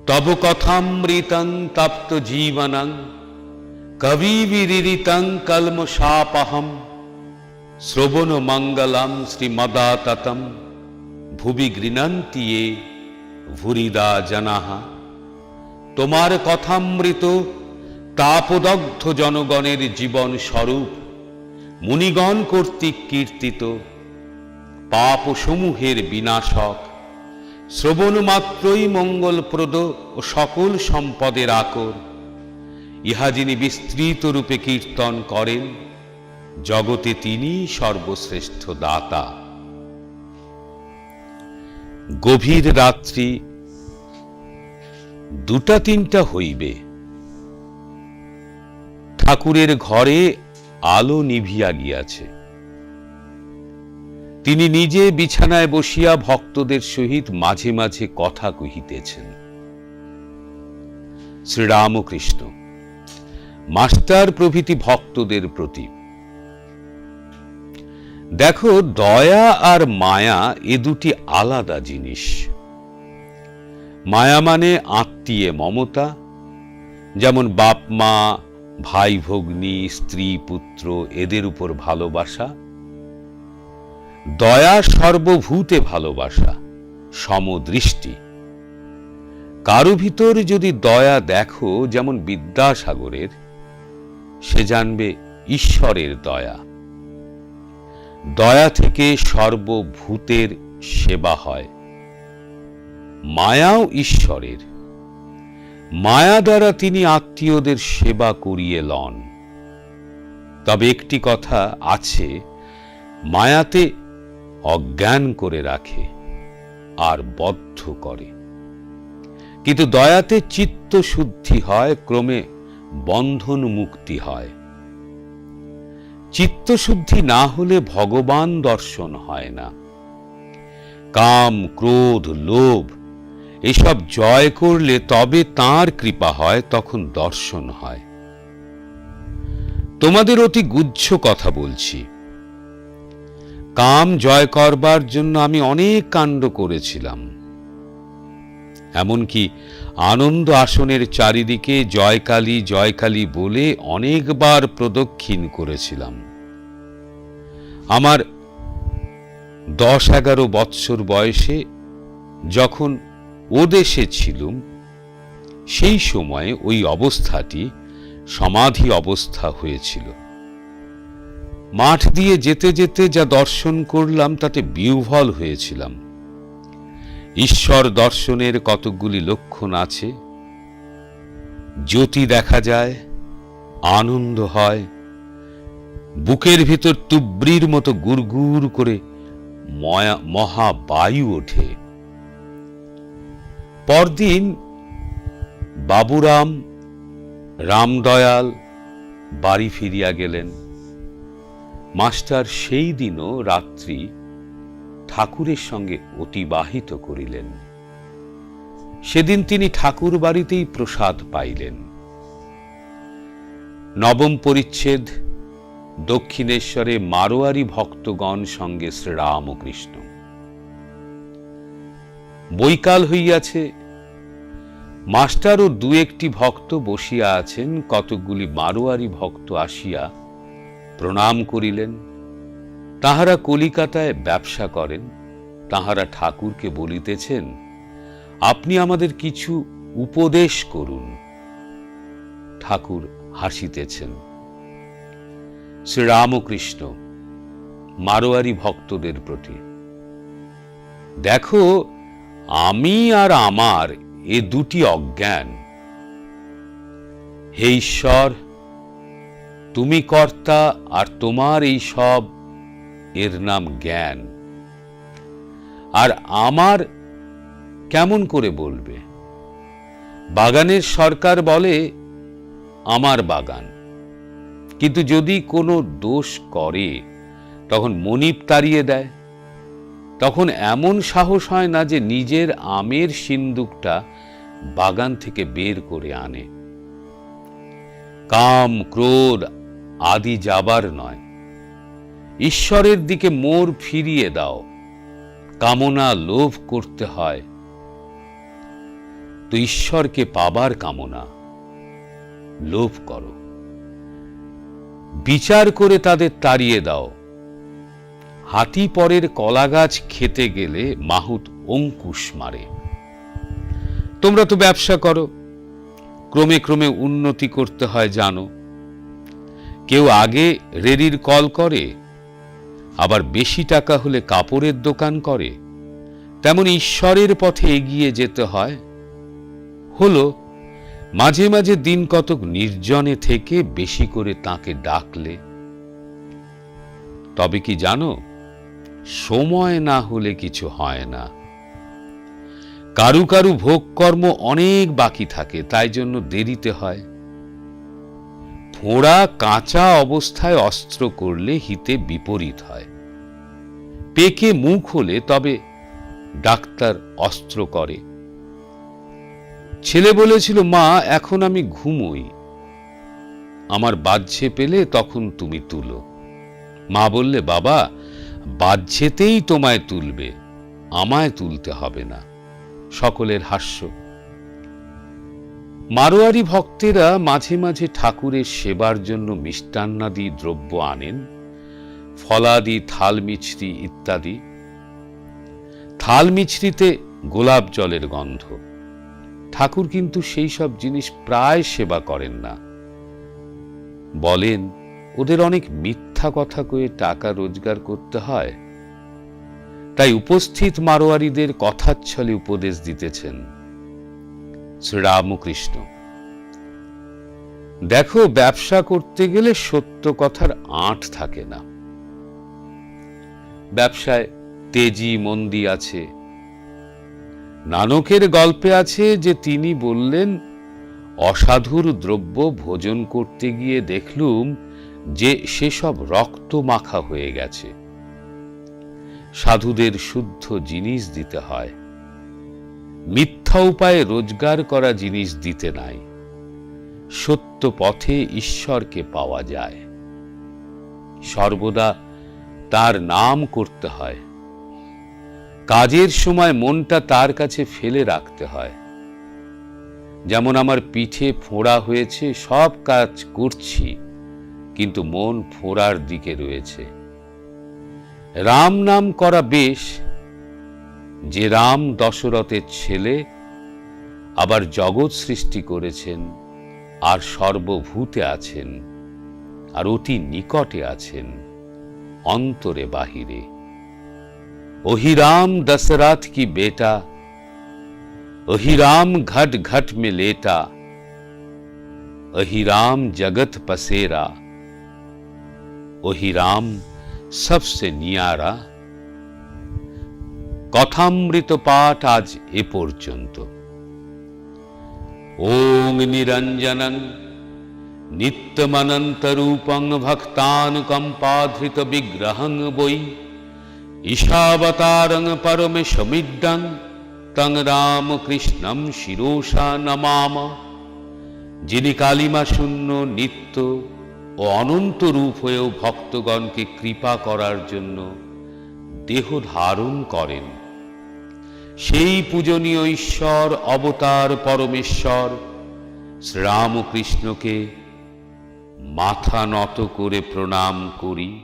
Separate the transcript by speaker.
Speaker 1: তব কথামৃতং তপ্ত জীবনং কবিবিরিতং কলমশাপহম শ্রবণ মঙ্গলম শ্রীমদাততম ভুবি গৃণন্তি য়ে ভুরিদা জনাঃ। তোমার কথামৃত তাপদগ্ধ জনগণের জীবন স্বরূপ মুনিগণ কর্তৃক কীর্তিত, পাপ সমূহের বিনাশক, শ্রবণ মাত্রই মঙ্গলপ্রদ ও সকল সম্পদের আকর, ইহা যিনি বিস্তৃত রূপে কীর্তন করেন, জগতে তিনি সর্বশ্রেষ্ঠ দাতা। গভীর রাত্রি 2টা-3টা হইবে, ঠাকুরের ঘরে আলো নিভিয়া গিয়াছে। তিনি নিজে বিছানায় বসিয়া ভক্তদের সহিত মাঝে মাঝে কথা কহিতেছেন। শ্রীরামকৃষ্ণ মাস্টার প্রভৃতি ভক্তদের প্রতি, দেখো, দয়া আর মায়া এ দুটি আলাদা জিনিস। মায়া মানে আত্মীয় মমতা, যেমন বাপ মা, ভাই ভগ্নী, স্ত্রী পুত্র এদের উপর ভালোবাসা। দয়া সর্বভূতে ভালোবাসা, সমদৃষ্টি। কারো ভিতর যদি দয়া দেখো, যেমন বিদ্যাসাগরের, সে জানবে ঈশ্বরের দয়া। দয়া থেকে সর্বভূতের সেবা হয়। মায়াও ঈশ্বরের। মায়া দ্বারা তিনি আত্মীয়দের সেবা করিয়ে লন। তবে একটি কথা আছে, মায়াতে অজ্ঞান করে রাখে আর বদ্ধ করে, কিন্তু দয়াতে চিত্ত শুদ্ধি হয়, ক্রমে বন্ধন মুক্তি হয়। চিত্তশুদ্ধি না হলে ভগবান দর্শন হয় না। কাম, ক্রোধ, লোভ এসব জয় করলে তবে তাঁর কৃপা হয়, তখন দর্শন হয়। তোমাদের অতি গুহ্য কথা বলছি। কাম জয় করবার জন্য আমি অনেক কাণ্ড করেছিলাম। এমনকি আনন্দ আসনের চারিদিকে জয়কালী জয়কালী বলে অনেকবার প্রদক্ষিণ করেছিলাম। আমার 10-11 বৎসর বয়সে যখন ও দেশে ছিলুম, সেই সময়ে ওই অবস্থাটি সমাধি অবস্থা হয়েছিল। মাঠ দিয়ে যেতে যেতে যা দর্শন করলাম তাতে বিহ্বল হয়েছিলাম। ঈশ্বর দর্শনের কতকগুলি লক্ষণ আছে। জ্যোতি দেখা যায়, আনন্দ হয়, বুকের ভিতর তুবড়ির মতো গুড়গুড় করে মহাবায়ু ওঠে। পরদিন বাবুরাম, রামদয়াল বাড়ি ফিরিয়া গেলেন। মাস্টার সেই দিনও রাত্রি ঠাকুরের সঙ্গে অতিবাহিত করিলেন। সেদিন তিনি ঠাকুর বাড়িতেই প্রসাদ পাইলেন। 9ম পরিচ্ছেদ। দক্ষিণেশ্বরে মারোয়ারি ভক্তগণ সঙ্গে শ্রীরামকৃষ্ণ। বৈকাল হইয়াছে। মাস্টার ও 2-1টি ভক্ত বসিয়া আছেন। কতকগুলি মারোয়ারি ভক্ত আসিয়া প্রণাম করিলেন। তাহারা কলিকাতায় ব্যবসা করেন। তাহারা ঠাকুরকে বলিতেছেন, আপনি আমাদের কিছু উপদেশ করুন। ঠাকুর হাসিতেছেন। শ্রীরামকৃষ্ণ মারোয়ারি ভক্তদের প্রতি, দেখো, আমি আর আমার এ দুটি অজ্ঞান। হে ঈশ্বর, তুমি কর্তা আর তোমার এই সব, এর নাম জ্ঞান। আর আমার কেমন করে বলবে? বাগানের সরকার বলে আমার বাগান, কিন্তু যদি কোনো দোষ করে তখন মনিব তাড়িয়ে দেয়। তখন এমন সাহস হয় না যে নিজের আমের সিন্দুকটা বাগান থেকে বের করে আনে। কাম, ক্রোধ আদি যাবার নয়, ঈশ্বরের দিকে মোড় ফিরিয়ে দাও। কামনা, লোভ করতে হয়। তো ঈশ্বরকে পাবার কামনা, লোভ করো। বিচার করে তাদের তাড়িয়ে দাও। হাতি পরের কলা গাছ খেতে গেলে মাহুত অঙ্কুশ মারে। তোমরা তো ব্যবসা করো, ক্রমে ক্রমে উন্নতি করতে হয় জানো। কেউ আগে রেড়ির কল করে, আবার বেশি টাকা হলে কাপড়ের দোকান করে। তেমন ঈশ্বরের পথে এগিয়ে যেতে হয়। হলো মাঝে মাঝে দিন কতক নির্জনে থেকে বেশি করে তাকে ডাকলে। তবে কি জানো, সময় না হলে কিছু হয় না। কারু কারু ভোগ কর্ম অনেক বাকি থাকে, তাই জন্য দেরিতে হয়। ফোঁড়া কাঁচা অবস্থায় অস্ত্র করলে হিতে বিপরীত হয়। পেকে মুখ হলে তবে ডাক্তার অস্ত্র করে। ছেলে বলেছিল, মা এখন আমি ঘুমোই, আমার বাহ্যে পেলে তখন তুমি তুলো। মা বললে, বাবা বাহ্যেতেই তোমায় তুলবে, আমায় তুলতে হবে না। সকলের হাস্য। মারোয়ারি ভক্তেরা মাঝে মাঝে ঠাকুরের সেবার জন্য মিষ্টান্নাদি দ্রব্য আনেন, ফলাদি, থাল মিছরি ইত্যাদি। থাল মিছরিতে গোলাপ জলের গন্ধ। ঠাকুর কিন্তু সেই সব জিনিস প্রায় সেবা করেন না। বলেন, ওদের অনেক মিথ্যা কথা কয়ে টাকা রোজগার করতে হয়। তাই উপস্থিত মারোয়ারিদের কথাচ্ছলে উপদেশ দিতেছেন শ্রীরামকৃষ্ণ। দেখো, ব্যবসা করতে গেলে সত্য কথার আঁট থাকে না। ব্যবসায় তেজি মন্দি আছে। নানকের গল্পে আছে যে তিনি বললেন, অসাধুর দ্রব্য ভোজন করতে গিয়ে দেখলুম যে সেসব রক্ত মাখা হয়ে গেছে। সাধুদের শুদ্ধ জিনিস দিতে হয়, মিথ্যা উপায়ে রোজগার করা জিনিস দিতে নাই। সত্য পথে ঈশ্বরকে পাওয়া যায়। সর্বদা তার নাম করতে হয়। কাজের সময় মনটা তার কাছে ফেলে রাখতে হয়। যেমন আমার পিঠে ফোঁড়া হয়েছে, সব কাজ করছি, কিন্তু মন ফোঁড়ার দিকে রয়েছে। রাম নাম করা বেশ, যে রাম দশরথের ছেলে, আবার জগৎ সৃষ্টি করেছেন, আর সর্বভূতে আছেন, আর অতি নিকটে আছেন, অন্তরে বাহিরে। ওহি রাম দশরথ কি বেটা, ওহি রাম ঘট ঘট में लेटा, ওহি রাম জগত পসেরা, ওহি রাম সবসে নিয়ারা। কথামৃত পাঠ আজ এ পর্যন্ত। ওং নিরঞ্জনং নিত্যমনন্তরূপং ভক্তানুকম্পাধৃত বিগ্রহং বৈ ঈশাবতারং পরমেশমিড্ডং তং রামকৃষ্ণং শিরোষা নমামা। যিনি কালিমা শূন্য, নিত্য ও অনন্ত রূপ হয়েও ভক্তগণকে কৃপা করার জন্য দেহ ধারণ করেন, সেই পূজনীয় ঈশ্বর অবতার পরমেশ্বর শ্রীরামকৃষ্ণকে মাথা নত করে প্রণাম করি।